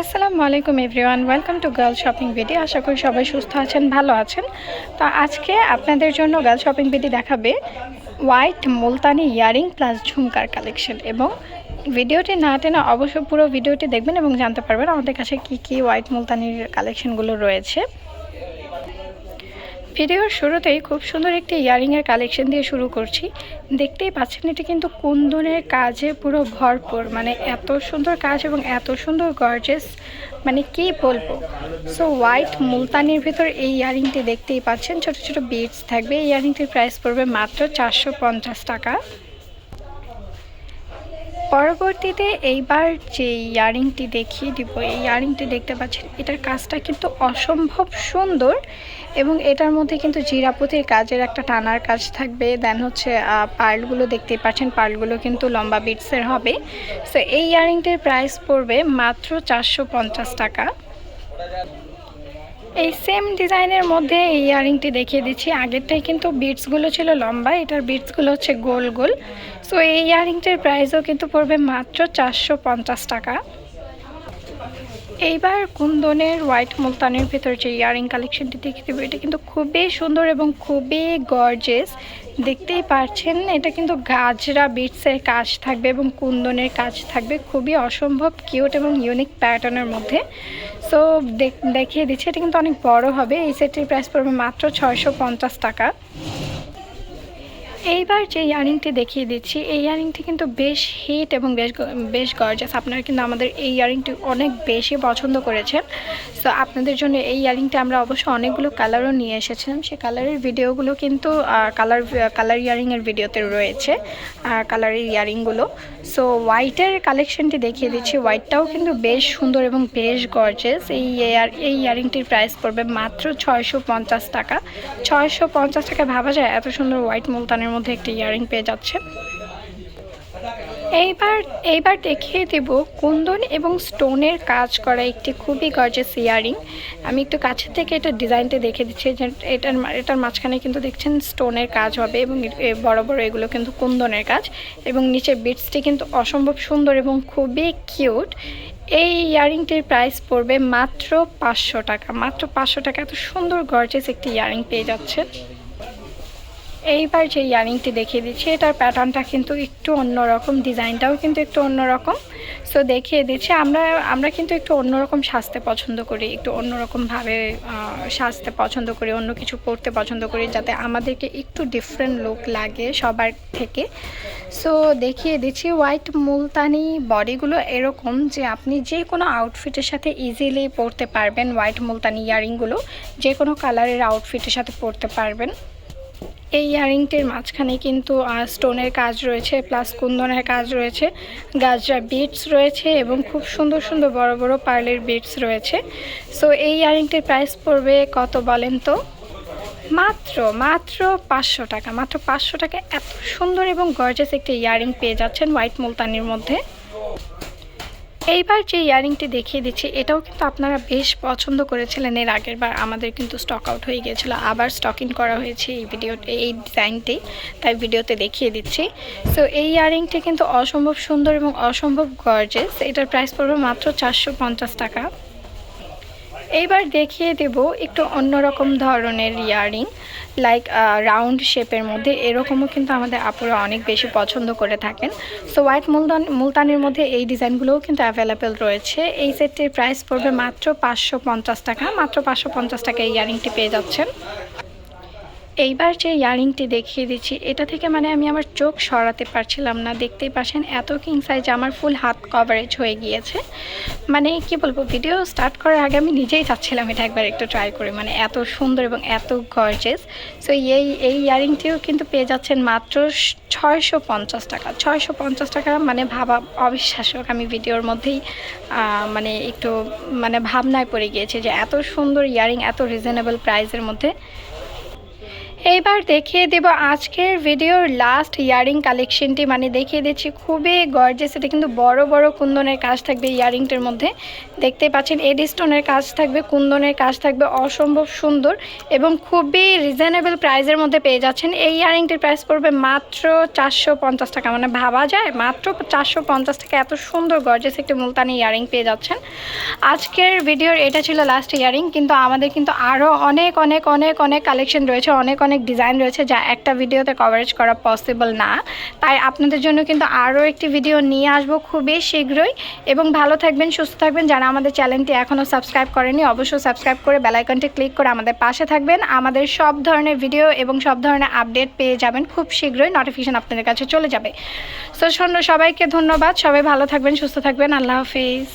আসসালামু আলাইকুম everyone, welcome to girl shopping BD. আশা করি সবাই সুস্থ আছেন, ভালো আছেন। তো আজকে আপনাদের জন্য গার্ল শপিং বিডি দেখাবে হোয়াইট মুলতানি ইয়ারিং প্লাস ঝুমকার কালেকশন। এবং ভিডিওটি না টেনে অবশ্যই পুরো ভিডিওটি দেখবেন এবং জানতে পারবেন আমাদের কাছে কি কি হোয়াইট মুলতানির কালেকশনগুলো রয়েছে। ভিডিওর শুরুতেই খুব সুন্দর একটি ইয়ারিংয়ের কালেকশন দিয়ে শুরু করছি। দেখতেই পাচ্ছেন এটি কিন্তু কুন্দনের কাজে পুরো ভরপুর, মানে এত সুন্দর কাজ এবং এত সুন্দর গর্জেস, মানে কি বলবো। সো হোয়াইট মুলতানির ভিতর এই ইয়ারিংটি দেখতেই পাচ্ছেন, ছোট ছোট বিডস থাকবে। এই ইয়ারিংটির প্রাইস পড়বে মাত্র 450 টাকা। পরবর্তীতে এইবার যে ইয়ারিংটি দেখিয়ে দিব, এই ইয়ারিংটি দেখতে পাচ্ছেন, এটার কাজটা কিন্তু অসম্ভব সুন্দর এবং এটার মধ্যে কিন্তু জিরাপতির কাজের একটা টানার কাজ থাকবে। দেন হচ্ছে পার্লগুলো দেখতেই পাচ্ছেন, পার্লগুলো কিন্তু লম্বা বিটসের হবে। সো এই ইয়ারিংটির প্রাইস পড়বে মাত্র 450 টাকা। এই সেম ডিজাইনের মধ্যে এই ইয়ারিংটি দেখিয়ে দিচ্ছি। আগেরটাই কিন্তু বিটসগুলো ছিল লম্বা, এটার বিটসগুলো হচ্ছে গোল গোল। সো এই ইয়ারিংটির প্রাইসও কিন্তু পড়বে মাত্র 450 টাকা। এইবার কুন্দনের হোয়াইট মুলতানের ভিতর যে ইয়ারিং কালেকশনটি দেখিয়ে দেবো, এটা কিন্তু খুবই সুন্দর এবং খুবই গর্জেস। দেখতেই পাচ্ছেন এটা কিন্তু গাজরা বিটসের কাজ থাকবে এবং কুন্দনের কাজ থাকবে, খুবই অসম্ভব কিউট এবং ইউনিক প্যাটার্নের মধ্যে। সো দেখিয়ে দিচ্ছি, এটা কিন্তু অনেক বড় হবে। এই সেটটির প্রাইস পড়বে মাত্র 650 টাকা। এইবার যে ইয়ারিংটি দেখিয়ে দিচ্ছি, এই ইয়ারিংটি কিন্তু বেশ হিট এবং বেশ গর্জাস। আপনারা কিন্তু আমাদের এই ইয়ারিংটি অনেক বেশি পছন্দ করেছেন। সো আপনাদের জন্য এই ইয়ারিংটি আমরা অবশ্য অনেকগুলো কালারও নিয়ে এসেছিলাম। সেই কালারের ভিডিওগুলো কিন্তু কালার ইয়ারিংয়ের ভিডিওতে রয়েছে, কালারের ইয়ারিংগুলো। সো হোয়াইটের কালেকশনটি দেখিয়ে দিচ্ছি। হোয়াইটটাও কিন্তু বেশ সুন্দর এবং বেশ গর্জাস। এই ইয়ারিংটির প্রাইস পড়বে মাত্র 650 টাকা। 650 টাকা ভাবা যায় এত সুন্দর হোয়াইট মুলতানের মধ্যে একটি ইয়ারিং পেয়ে যাচ্ছে। এইবার দেখিয়ে দেব কুন্দন এবং স্টোনের কাজ করা একটি খুবই গর্জিয়াস ইয়ারিং। আমি একটু কাছে থেকে এটা ডিজাইনটা দেখে দিচ্ছি যে এটার মাঝখানে কিন্তু দেখছেন স্টোনের কাজ হবে এবং বড় বড় এগুলো কিন্তু কুন্দনের কাজ এবং নিচে বিটসটি কিন্তু অসম্ভব সুন্দর এবং খুবই কিউট। এই ইয়ারিংটির প্রাইস পড়বে মাত্র 500 টাকা। মাত্র 500 টাকা এত সুন্দর গর্জিয়াস একটি ইয়ারিং পেয়ে যাচ্ছে। এইবার যে ইয়ারিংটি দেখিয়ে দিচ্ছি, এটার প্যাটার্নটা কিন্তু একটু অন্যরকম, ডিজাইনটাও কিন্তু একটু অন্যরকম। সো দেখিয়ে দিচ্ছি, আমরা কিন্তু একটু অন্যরকম সাজতে পছন্দ করি, একটু অন্যরকমভাবে সাজতে পছন্দ করি, অন্য কিছু পরতে পছন্দ করি যাতে আমাদেরকে একটু ডিফারেন্ট লুক লাগে সবার থেকে। সো দেখিয়ে দিচ্ছি, হোয়াইট মুলতানি বডিগুলো এরকম যে আপনি যে কোনো আউটফিটের সাথে ইজিলি পরতে পারবেন। হোয়াইট মুলতানি ইয়ারিংগুলো যে কোনো কালারের আউটফিটের সাথে পরতে পারবেন। এই ইয়ারিংটির মাঝখানে কিন্তু স্টোনের কাজ রয়েছে, প্লাস কুন্দনের কাজ রয়েছে, গাজরা বিটস রয়েছে এবং খুব সুন্দর সুন্দর বড় বড় পার্লের বিটস রয়েছে। সো এই ইয়ারিংটির প্রাইস পড়বে কত বলেন তো? মাত্র 500 টাকা। মাত্র 500 টাকা এত সুন্দর এবং গর্জাস একটি ইয়ারিং পেয়ে যাচ্ছেন হোয়াইট মুলতানির মধ্যে। এইবার যে ইয়ারিংটি দেখিয়ে দিচ্ছি, এটাও কিন্তু আপনারা বেশ পছন্দ করেছিলেন এর আগের বার। আমাদের কিন্তু স্টক আউট হয়ে গিয়েছিলো, আবার স্টক ইন করা হয়েছে এই ডিজাইনটি, তাই ভিডিওতে দেখিয়ে দিচ্ছি। সো এই ইয়ারিংটি কিন্তু অসম্ভব সুন্দর এবং অসম্ভব গর্জেস। এটার প্রাইস পড়বে মাত্র 450 টাকা। এইবার দেখিয়ে দেব একটু অন্যরকম ধরনের ইয়ারিং, লাইক রাউন্ড শেপের মধ্যে। এরকমও কিন্তু আমাদের আপুরা অনেক বেশি পছন্দ করে থাকেন। সো হোয়াইট মুলতানির মধ্যে এই ডিজাইনগুলোও কিন্তু অ্যাভেলেবেল রয়েছে। এই সেটটির প্রাইস পড়বে মাত্র 550 টাকা। মাত্র 550 টাকা এই ইয়ারিংটি পেয়ে যাচ্ছেন। এইবার যে ইয়ারিংটি দেখিয়ে দিচ্ছি, এটা থেকে মানে আমি আমার চোখ সরাতে পারছিলাম না। দেখতেই পাচ্ছেন এত কিং সাইজ, আমার ফুল হাত কভারেজ হয়ে গিয়েছে। মানে কি বলবো, ভিডিও স্টার্ট করার আগে আমি নিজেই চাচ্ছিলাম এটা একবার একটু ট্রাই করে, মানে এত সুন্দর এবং এত গর্জেস। সো এই ইয়ারিংটিও কিন্তু পেয়ে যাচ্ছেন মাত্র 650 টাকা। 650 টাকা মানে ভাবা অবিশ্বাস্য। আমি ভিডিওর মধ্যেই মানে একটু মানে ভাবনায় পড়ে গিয়েছে যে এত সুন্দর ইয়ারিং এত রিজনেবল প্রাইসের মধ্যে। এইবার দেখিয়ে দেব আজকের ভিডিওর লাস্ট ইয়ারিং কালেকশনটি, মানে দেখিয়ে দিচ্ছি খুবই গর্জিয়াস। এটা কিন্তু বড় বড় কুন্দনের কাজ থাকবে ইয়ারিংটার মধ্যে, দেখতে পাচ্ছেন এডি স্টোনের কাজ থাকবে, কুন্দনের কাজ থাকবে, অসম্ভব সুন্দর এবং খুবই রিজনেবল প্রাইসের মধ্যে পেয়ে যাচ্ছেন। এই ইয়ারিংটির প্রাইস পড়বে মাত্র 450 টাকা, মানে ভাবা যায় মাত্র 450 টাকা এত সুন্দর গর্জিয়াস একটি মুলতানি ইয়ারিং পেয়ে যাচ্ছেন। আজকের ভিডিওর এটা ছিল লাস্ট ইয়ারিং, কিন্তু আমাদের কিন্তু আরও অনেক অনেক অনেক অনেক কালেকশন রয়েছে, অনেক অনেক ডিজাইন রয়েছে যা একটা ভিডিওতে কভারেজ করা পসিবল না। তাই আপনাদের জন্য কিন্তু আরও একটি ভিডিও নিয়ে আসবো খুবই শীঘ্রই। এবং ভালো থাকবেন, সুস্থ থাকবেন। যারা আমাদের চ্যানেলটি এখনও সাবস্ক্রাইব করেনি অবশ্যই সাবস্ক্রাইব করে বেল আইকনটি ক্লিক করে আমাদের পাশে থাকবেন। আমাদের সব ধরনের ভিডিও এবং সব ধরনের আপডেট পেয়ে যাবেন খুব শীঘ্রই, নোটিফিকেশন আপনাদের কাছে চলে যাবে। সো সবাইকে ধন্যবাদ, সবাই ভালো থাকবেন, সুস্থ থাকবেন। আল্লাহ হাফিজ।